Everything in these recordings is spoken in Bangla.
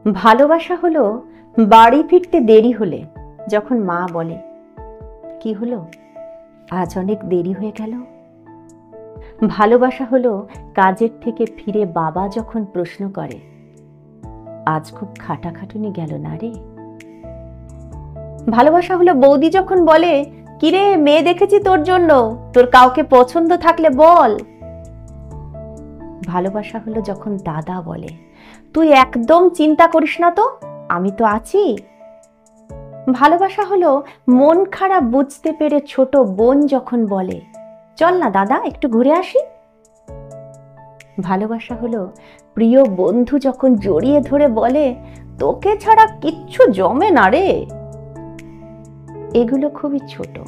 ভালোবাসা হলো বাড়ি ফিরতে দেরি হলে যখন মা বলে, কি হলো, আজ অনেক দেরি হয়ে গেল। ভালোবাসা হলো কাজের থেকে ফিরে বাবা যখন প্রশ্ন করে, আজ খুব খাটাখাটুনি গেল না রে। ভালোবাসা হলো বৌদি যখন বলে, কিরে মেয়ে দেখেছি তোর জন্য, তোর কাউকে পছন্দ থাকলে বল। ভালোবাসা হলো যখন দাদা বলে, তুই একদম চিন্তা করিস না তো, আমি তো আছি। ভালোবাসা হলো মন খারাপ বুঝতে পেরে ছোট বোন যখন বলে, চল না দাদা একটু ঘুরে আসি। ভালোবাসা হলো প্রিয় বন্ধু যখন জড়িয়ে ধরে বলে, তোকে ছাড়া কিচ্ছু জমে না রে। এগুলো খুবই ছোট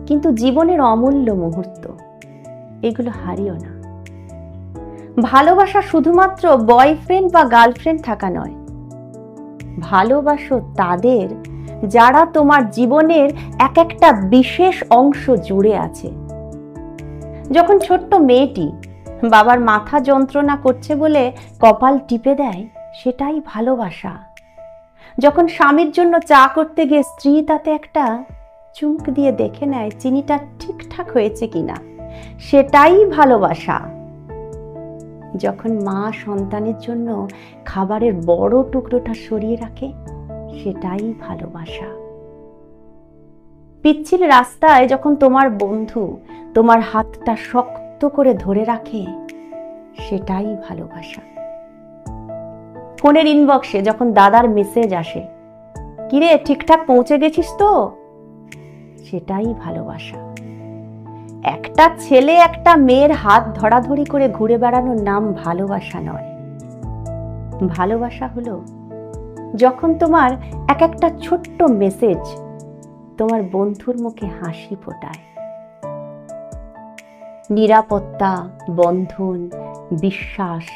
কিন্তু জীবনের অমূল্য মুহূর্ত, এগুলো হারিও না। ভালোবাসা শুধুমাত্র বয়ফ্রেন্ড বা গার্লফ্রেন্ড থাকা নয়, ভালোবাসো তাদের যারা তোমার জীবনের এক একটা বিশেষ অংশ জুড়ে আছে। যখন ছোট্ট মেয়েটি বাবার মাথা যন্ত্রণা করছে বলে কপাল টিপে দেয়, সেটাই ভালোবাসা। যখন স্বামীর জন্য চা করতে গিয়ে স্ত্রী তাতে একটা চুমুক দিয়ে দেখে নেয় চিনিটা ঠিকঠাক হয়েছে কিনা, সেটাই ভালোবাসা। যখন মা সন্তানের জন্য খাবারের বড় টুকরোটা সরিয়ে রাখে, সেটাই ভালোবাসা। পিচ্ছিল রাস্তায় যখন তোমার বন্ধু তোমার হাতটা শক্ত করে ধরে রাখে, সেটাই ভালোবাসা। ফোনের ইনবক্সে যখন দাদার মেসেজ আসে, কিরে ঠিকঠাক পৌঁছে গেছিস তো, সেটাই ভালোবাসা। একটা ছেলে একটা মেয়ের হাত ধরাধরি করে ঘুরে বেড়ানোর নাম ভালোবাসা নয়। ভালোবাসা হলো যখন তোমার এক একটা ছোট্ট মেসেজ তোমার বন্ধুর মুখে হাসি ফোটায়। নিরাপত্তা, বন্ধন, বিশ্বাস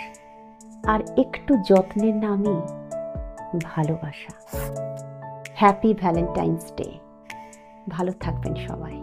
আর একটু যত্নের নামই ভালোবাসা। Happy Valentine's day. ভালো থাকবেন সবাই।